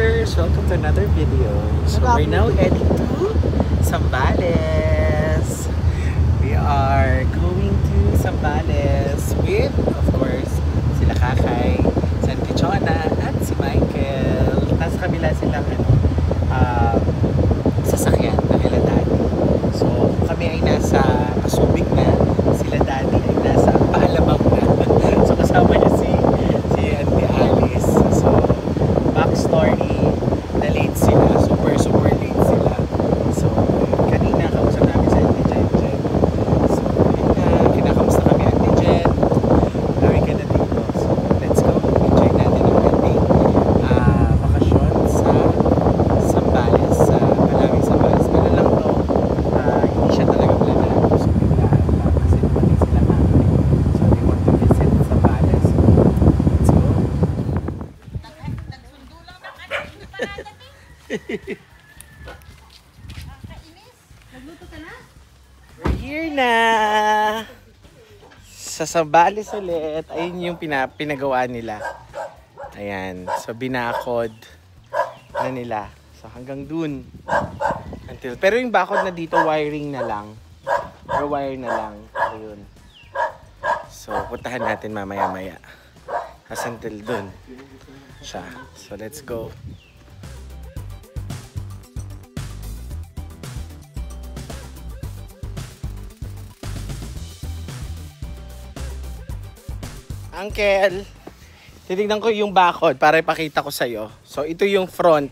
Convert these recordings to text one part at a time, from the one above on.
vloggers! Welcome to another video. So we're now heading to Zambales. We are going to Zambales with, of course, sila Kakay, si Auntie Chona, at si Michael. Nasa kabila sila sasakyan na nila Daddy. So kami ay nasa Pasubig na, sila Daddy ay nasa Paalamang na. So kasama niya si Auntie Alice. So backstory, na late sila, super late sila. So kanina kausap namin sa Auntie Jen. So kinakamusta kami Auntie Jen. Gawin ka na dito. So let's go, enjoy natin ang ating bakasyon sa Zambales, sa Palawing Zambales. Ano lang to, hindi siya talaga planado. So biglaan lang kasi dumating sila namin. So they want to visit Zambales. So let's go. Nagsundo lang ng hindi pa nadating. Nakakainis. Nagluto ka na? We're here na! Sa Zambales ulit. Ayun yung pinagawa nila. Ayan. So binakod na nila. So hanggang dun. Pero yung bakod na dito, wiring na lang. Or wire na lang. Ayun. So puntahan natin mamaya-maya. Kasi until dun siya. So let's go. Uncle, titignan ko yung bakod para ipakita ko sa'yo. So, ito yung front.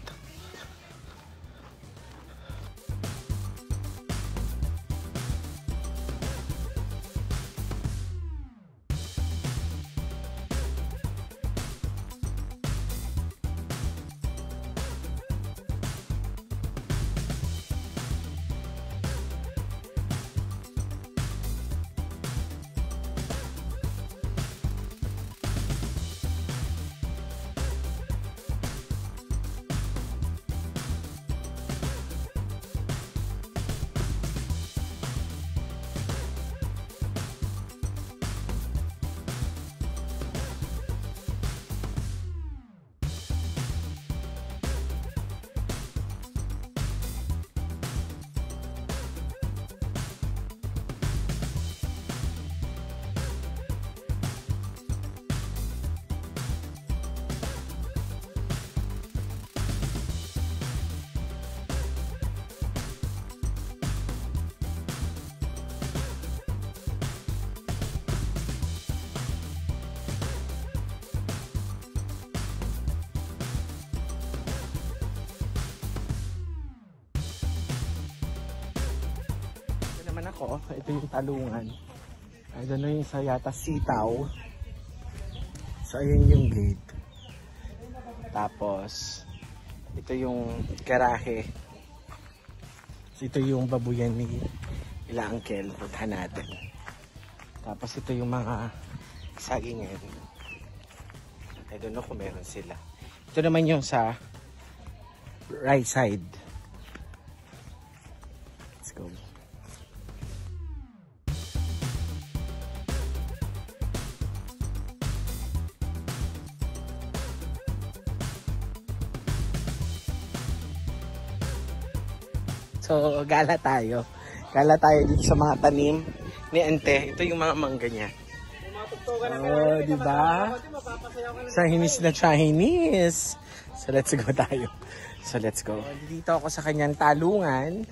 Ako, ito yung talungan. I don't know yung sa yata sitaw. So ayun yung gate. Tapos ito yung garahe. So, ito yung babuyan ni ila Uncle. Puntahan natin. Tapos ito yung mga saging ngayon. I don't know kung meron sila. Ito naman yung sa right side. Let's go. So, gala tayo. Gala tayo dito sa mga tanim ni Ante. Ito yung mga mangga niya. Oh, diba? Chinese na Chinese. So, let's go tayo. So, let's go. Dito ako sa kanyang talungan.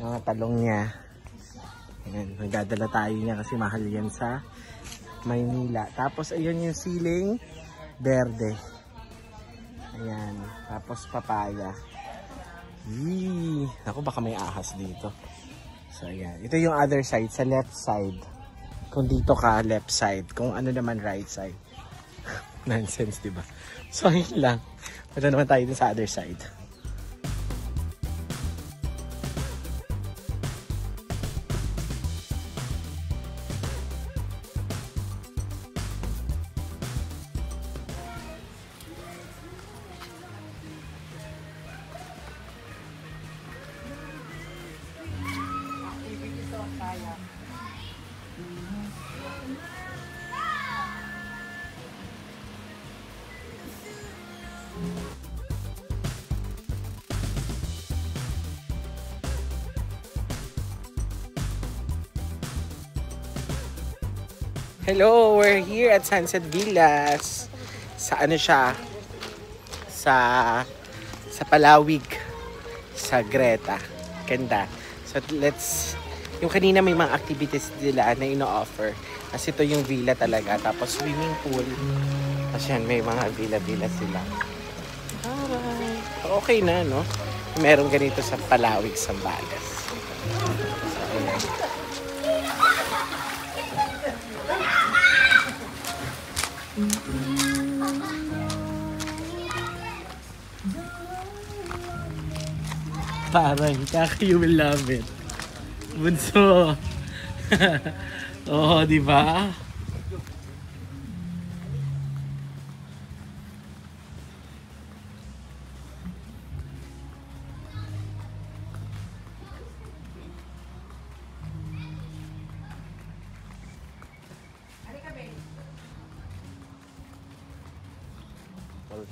Yung mga talong niya. Ayan, magdadala tayo niya kasi mahal yan sa Maynila. Tapos, ayun yung siling berde. Ayan. Tapos, papaya. Yee! Ako baka may ahas dito. So ayan. Ito yung other side, sa left side. Kung dito ka, left side. Kung ano naman, right side. Nonsense, diba? So ayun lang. Ito naman tayo dun sa other side. Hello, we're here at Sunset Villas. Sa ano siya? Sa Palawig. Sa Greta. Ganda. So yung kanina may mga activities nila na ino-offer. Kasi ito yung villa talaga. Tapos swimming pool. Tapos yan, may mga villa-villa sila. Alright. Okay na, no? Meron ganito sa Palawig, Zambales. So, ayan. Parang, Kaka, you will love it. Bunso. Oo, di ba?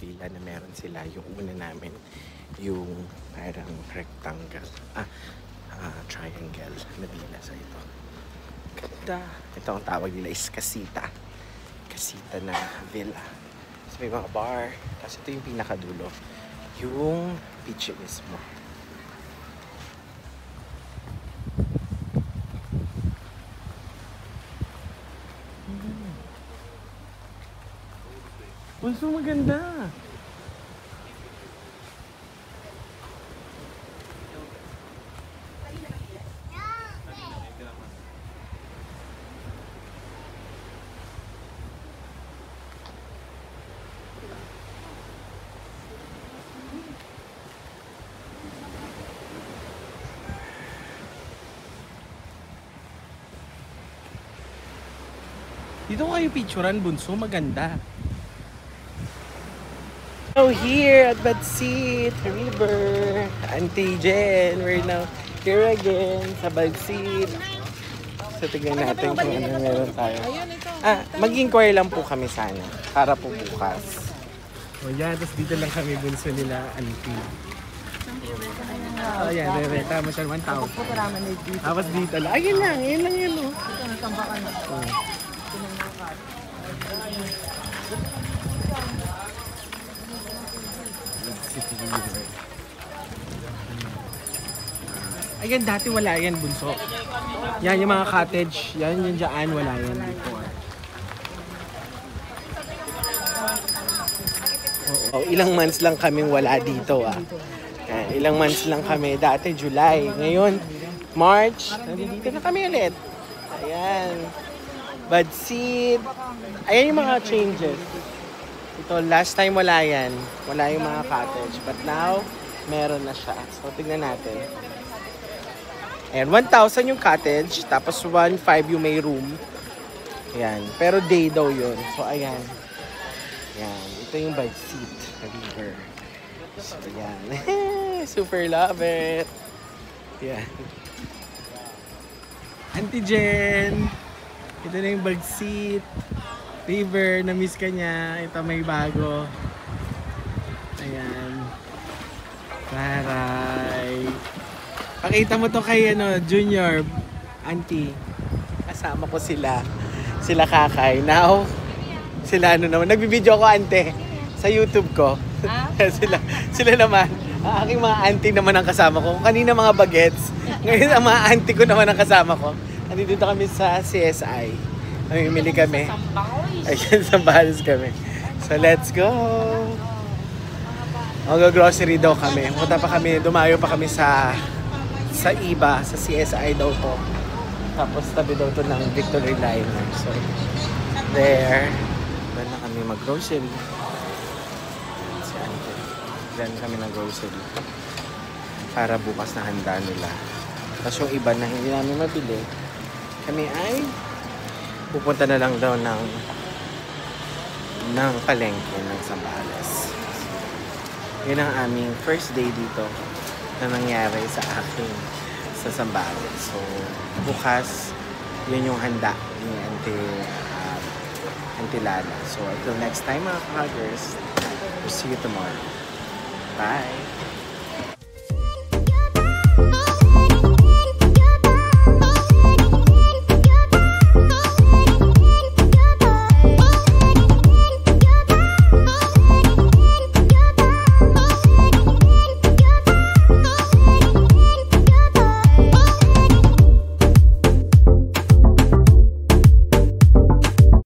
Villa na meron sila. Yung una namin, yung parang rectangle, triangle na villa sa ito. Ganda. Ito ang tawag nila is Casita. Casita na villa. So may mga bar. Tapos ito yung pinakadulo. Yung beach mismo. Bunso, maganda. Dito kayo picturean, Bunso, maganda. So here at Badsit River, Auntie Jen, we're now here again sa Badsit. So tignan natin kung ano meron tayo. Mag-inquire lang po kami sana para po bukas. O yan, tapos dito lang kami, Bunso nila, Auntie. Oh yan, tama siya, 1,000. Tapos dito lang, ayun lang yun. Ito, natambakan na. Ayan, dati wala yan, Bunso. Yan, yung mga cottage. Yan, yung dyan, wala yan before. Oh, ilang months lang kaming wala dito, Yan, ilang months lang kami. Dati, July. Ngayon, March. Nandito na kami ulit. Ayan. Badsit. Ayan yung mga changes. Ito, last time wala yan. Wala yung mga cottage. But now, meron na siya. So, tignan natin. Ayan, 1,000 yung cottage. Tapos 1,500 yung may room. Ayan. Pero day daw yun. So, ayan. Ayan. Ito yung Badsit River. So, ayan. Super love it. Ayan. Auntie Jen. Ito na yung Badsit River. Na-miss ka niya. Ito may bago. Ayan. Taray. Pakita mo to kay Junior, Auntie. Kasama ko sila. Sila Kakay. Now, sila naman. Nagbibideo ako, Ante, sa YouTube ko. sila naman. Ang aking mga auntie naman ang kasama ko. Kanina mga bagets. Ngayon ang mga auntie ko naman ang kasama ko. Nandito kami sa CSI. Namimili kami. Ayan, Zambales kami. So, let's go! Mag-grocery daw kami. Punta pa kami, dumayo pa kami sa IBA, sa CSI daw to. Tapos tabi daw to ng Victory Liner. So, there. Doon na kami mag-grocery. Diyan kami ng-grocery. Para bukas na handa nila. Tapos yung iba na hindi namin mabili, kami ay pupunta na lang daw ng palengke ng Zambales. Yun ang aming first day dito na nangyari sa akin sa Zambales. So, bukas, yun yung handa ni Auntie Lala. So, until next time mga ka-huggers, we'll see you tomorrow. Bye!